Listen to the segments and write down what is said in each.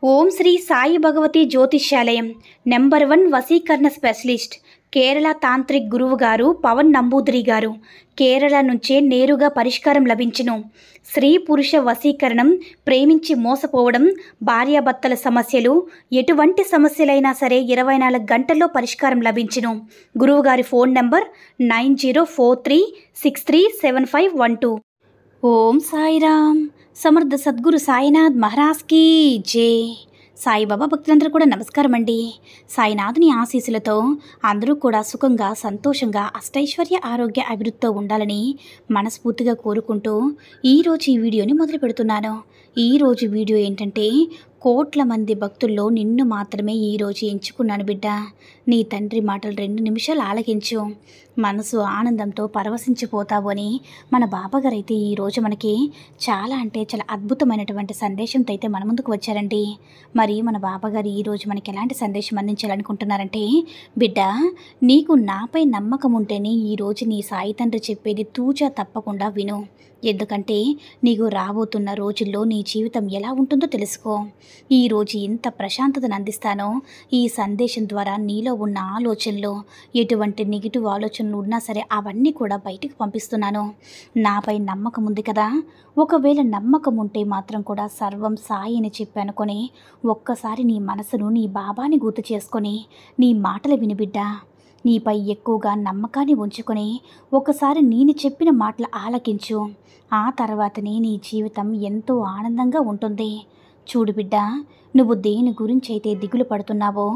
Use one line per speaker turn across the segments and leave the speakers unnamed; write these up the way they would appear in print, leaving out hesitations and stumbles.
ఓం శ్రీ సాయి భగవతి జ్యోతిష్యాలయం నెంబర్ 1 వశీకరణ specialist Kerala tantric గురువు గారు పవన్ నంబూదిరి గారు కేరళ నుంచే నేరుగా పరిష్కారం లభించును. స్త్రీ పురుష వశీకరణం, ప్రేమించి మోసపోవడం, భార్యాభర్తల సమస్యలు, ఎటువంటి సమస్యలైనా సరే 24 గంటల్లో పరిష్కారం లభించును. గురువుగారి ఫోన్ నంబర్ 9043637512. ఓం సాయిరామ్. సమర్థ సద్గురు సాయినాథ్ మహారాజ్ కీ జై. సాయిబాబా భక్తులందరూ కూడా నమస్కారం అండి. సాయినాథుని ఆశీస్సులతో అందరూ కూడా సుఖంగా, సంతోషంగా, అష్టైశ్వర్య, ఆరోగ్య, అభివృద్ధితో ఉండాలని మనస్ఫూర్తిగా కోరుకుంటూ ఈరోజు ఈ వీడియోని మొదలు పెడుతున్నాను. ఈరోజు వీడియో ఏంటంటే, కోట్ల మంది భక్తుల్లో నిన్ను మాత్రమే ఈరోజు ఎంచుకున్నాను బిడ్డ. నీ తండ్రి మాటలు 2 నిమిషాలు ఆలకించు, మనసు ఆనందంతో పరవశించిపోతావు అని మన బాబాగారు అయితే ఈరోజు మనకి చాలా అద్భుతమైనటువంటి సందేశంతో అయితే మన ముందుకు వచ్చారండి. మరి మన బాబాగారు ఈరోజు మనకి ఎలాంటి సందేశం అందించాలనుకుంటున్నారంటే, బిడ్డ నీకు నాపై నమ్మకం ఉంటేనే ఈరోజు నీ సాయి తండ్రి చెప్పేది తూచా తప్పకుండా విను. ఎందుకంటే నీకు రాబోతున్న రోజుల్లో నీ జీవితం ఎలా ఉంటుందో తెలుసుకో. ఈరోజు ఎంత ప్రశాంతతను అందిస్తానో ఈ సందేశం ద్వారా నీలో ఉన్న ఆలోచనలు, ఎటువంటి నెగిటివ్ ఆలోచనలు ఉన్నా సరే అవన్నీ కూడా బయటికి పంపిస్తున్నాను. నాపై నమ్మకం ఉంది కదా, ఒకవేళ నమ్మకం ఉంటే మాత్రం కూడా సర్వం సాయి అని చెప్పనుకొని ఒక్కసారి నీ మనసును నీ బాబాని గుర్తు చేసుకొని నీ మాటలు విని బిడ్డ. నీపై ఎక్కువగా నమ్మకాన్ని ఉంచుకొని ఒకసారి నేను చెప్పిన మాటలు ఆలకించు. ఆ తర్వాతనే నీ జీవితం ఎంతో ఆనందంగా ఉంటుంది. చూడు బిడ్డ, నువ్వు దేని గురించి అయితే దిగులు పడుతున్నావో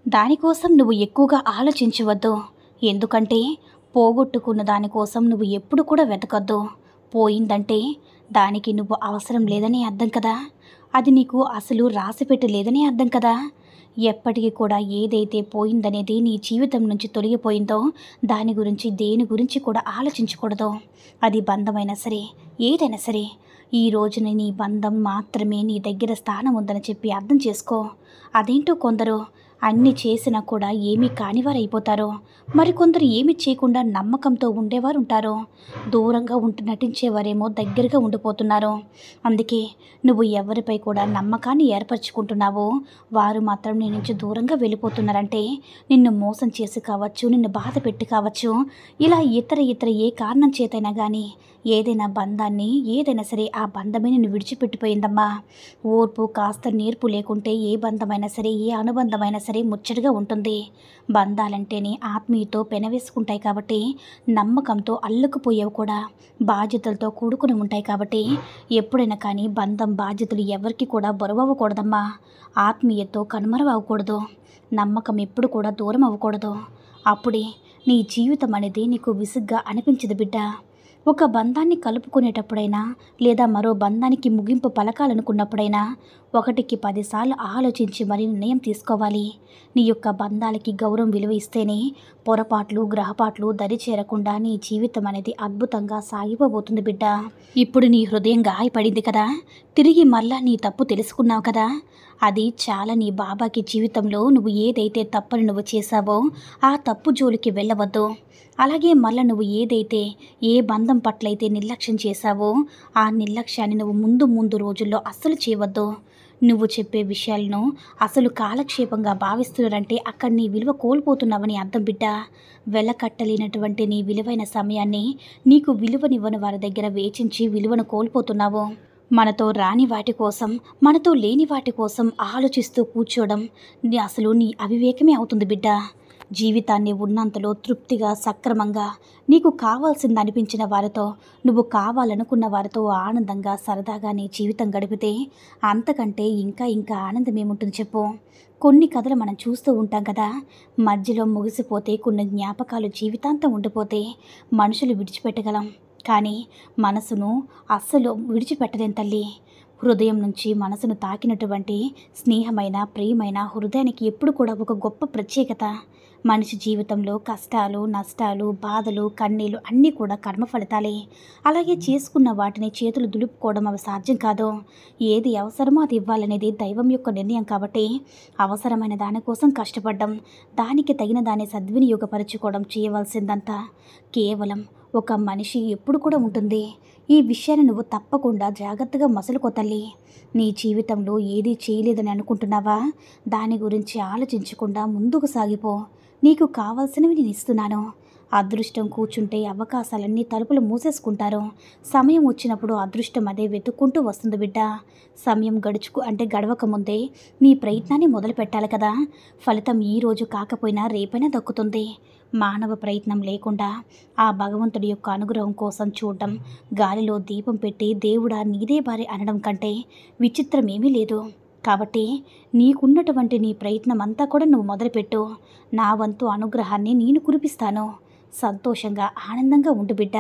దానికోసం నువ్వు ఎక్కువగా ఆలోచించవద్దు. ఎందుకంటే పోగొట్టుకున్న దానికోసం నువ్వు ఎప్పుడు కూడా వెతకద్దు. పోయిందంటే దానికి నువ్వు అవసరం లేదని అర్థం కదా, అది నీకు అసలు రాసిపెట్టి లేదని అర్థం కదా. ఎప్పటికీ కూడా ఏదైతే పోయిందనేది నీ జీవితం నుంచి తొలగిపోయిందో దాని గురించి దేని గురించి కూడా ఆలోచించకూడదు. అది బంధమైనా సరే, ఏదైనా సరే, ఈ రోజున నీ బంధం మాత్రమే నీ దగ్గర స్థానం ఉందని చెప్పి అర్థం చేసుకో. అదేంటో కొందరు అన్నీ చేసినా కూడా ఏమీ కానివారు అయిపోతారు. మరికొందరు ఏమీ చేయకుండా నమ్మకంతో ఉండేవారు ఉంటారు. దూరంగా నటించేవారేమో దగ్గరగా ఉండిపోతున్నారు. అందుకే నువ్వు ఎవరిపై కూడా నమ్మకాన్ని ఏర్పరచుకుంటున్నావో వారు మాత్రం నీ నుంచి దూరంగా వెళ్ళిపోతున్నారంటే నిన్ను మోసం చేసి కావచ్చు, నిన్ను బాధ పెట్టి కావచ్చు, ఇలా ఇతర ఏ కారణం చేతైనా కానీ ఏదైనా బంధాన్ని, ఏదైనా సరే ఆ బంధమే నిన్ను విడిచిపెట్టిపోయిందమ్మా. ఓర్పు కాస్త నేర్పు లేకుంటే ఏ బంధమైనా సరే, ఏ అనుబంధమైనా సరే ముచ్చటగా ఉంటుంది. బంధాలంటేనే ఆత్మీయతో పెనవేసుకుంటాయి కాబట్టి, నమ్మకంతో అల్లుకుపోయేవి కూడా బాధ్యతలతో కూడుకుని ఉంటాయి కాబట్టి ఎప్పుడైనా కానీ బంధం, బాధ్యతలు ఎవరికి కూడా బరువవ్వకూడదమ్మా. ఆత్మీయతో కనుమరువవ్వకూడదు. నమ్మకం ఎప్పుడు కూడా దూరం అవ్వకూడదు. అప్పుడే నీ జీవితం అనేది నీకు విసుగ్గా అనిపించదు బిడ్డ. ఒక బంధాన్ని కలుపుకునేటప్పుడైనా లేదా మరో బంధానికి ముగింపు పలకాలనుకున్నప్పుడైనా 1కి 10 సార్లు ఆలోచించి మరీ నిర్ణయం తీసుకోవాలి. నీ యొక్క బంధాలకి గౌరవం విలువ ఇస్తేనే పొరపాట్లు, గ్రహపాట్లు దరి చేరకుండా నీ జీవితం అనేది అద్భుతంగా సాగిపోబోతుంది బిడ్డ. ఇప్పుడు నీ హృదయం గాయపడింది కదా, తిరిగి మళ్ళా నీ తప్పు తెలుసుకున్నావు కదా, అది చాలా. నీ బాబాకి జీవితంలో నువ్వు ఏదైతే తప్పని నువ్వు చేశావో ఆ తప్పు జోలికి వెళ్ళవద్దు. అలాగే మళ్ళీ నువ్వు ఏదైతే ఏ బంధం పట్లయితే నిర్లక్ష్యం చేశావో ఆ నిర్లక్ష్యాన్ని నువ్వు ముందు రోజుల్లో అస్సలు చేయవద్దు. నువ్వు చెప్పే విషయాలను అసలు కాలక్షేపంగా భావిస్తున్నారంటే అక్కడ నీ విలువ కోల్పోతున్నావని అర్థం బిడ్డ. వెలకట్టలేనటువంటి నీ విలువైన సమయాన్ని నీకు విలువనివ్వని వారి దగ్గర వేచించి విలువను కోల్పోతున్నావు. మనతో రాని వాటి కోసం, మనతో లేని వాటి కోసం ఆలోచిస్తూ కూర్చోవడం అసలు నీ అవివేకమే అవుతుంది బిడ్డ. జీవితాన్ని ఉన్నంతలో తృప్తిగా, సక్రమంగా, నీకు కావాల్సింది అనిపించిన వారితో, నువ్వు కావాలనుకున్న వారితో ఆనందంగా, సరదాగా నీ జీవితం గడిపితే అంతకంటే ఇంకా ఆనందం ఏముంటుంది చెప్పు. కొన్ని కథలు మనం చూస్తూ ఉంటాం కదా, మధ్యలో ముగిసిపోతే కొన్ని జ్ఞాపకాలు జీవితాంతం ఉండిపోతే మనుషులు విడిచిపెట్టగలం, కానీ మనసును అస్సలు విడిచిపెట్టలేం తల్లి. హృదయం నుంచి మనసును తాకినటువంటి స్నేహమైన, ప్రియమైన హృదయానికి ఎప్పుడు కూడా ఒక గొప్ప ప్రత్యేకత. మనిషి జీవితంలో కష్టాలు, నష్టాలు, బాధలు, కన్నీళ్ళు అన్నీ కూడా కర్మ ఫలితాలే. అలాగే చేసుకున్న వాటిని చేతులు దులుపుకోవడం అవి సాధ్యం కాదు. ఏది అవసరమో అది ఇవ్వాలనేది దైవం యొక్క నిర్ణయం కాబట్టి అవసరమైన దానికోసం కష్టపడడం, దానికి తగిన దాన్ని సద్వినియోగపరచుకోవడం చేయవలసిందంతా కేవలం ఒక మనిషి ఎప్పుడు కూడా ఉంటుంది. ఈ విషయాన్ని నువ్వు తప్పకుండా జాగ్రత్తగా మసలుకో తల్లి. నీ జీవితంలో ఏదీ చేయలేదని అనుకుంటున్నావా? దాని గురించి ఆలోచించకుండా ముందుకు సాగిపో. నీకు కావాల్సినవి నేను ఇస్తున్నాను. అదృష్టం కూర్చుంటే అవకాశాలన్నీ తలుపులు మూసేసుకుంటారు. సమయం వచ్చినప్పుడు అదృష్టం అదే వెతుక్కుంటూ వస్తుంది బిడ్డ. సమయం గడవక ముందే నీ ప్రయత్నాన్ని మొదలు పెట్టాలి కదా. ఫలితం ఈ రోజు కాకపోయినా రేపైనా దక్కుతుంది. మానవ ప్రయత్నం లేకుండా ఆ భగవంతుడి యొక్క అనుగ్రహం కోసం చూడడం, గాలిలో దీపం పెట్టి దేవుడా నీదే భార్య అనడం కంటే విచిత్రం ఏమీ లేదు. కాబట్టి నీకున్నటువంటి నీ ప్రయత్నం అంతా కూడా నువ్వు మొదలుపెట్టు. నా వంతు అనుగ్రహాన్ని నేను కురిపిస్తాను. సంతోషంగా ఆనందంగా ఉండు బిడ్డ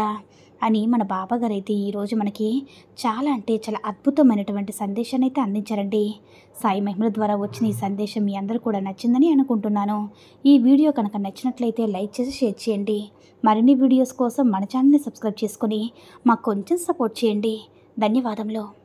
అని మన బాబాగారు అయితే ఈరోజు మనకి చాలా అంటే చాలా అద్భుతమైనటువంటి సందేశాన్ని అయితే అందించారండి. సాయి మహిమల ద్వారా వచ్చిన ఈ సందేశం మీ అందరూ కూడా నచ్చిందని అనుకుంటున్నాను. ఈ వీడియో కనుక నచ్చినట్లయితే లైక్ చేసి షేర్ చేయండి. మరిన్ని వీడియోస్ కోసం మన ఛానల్ని సబ్స్క్రైబ్ చేసుకొని మాకు కొంచెం సపోర్ట్ చేయండి. ధన్యవాదములు.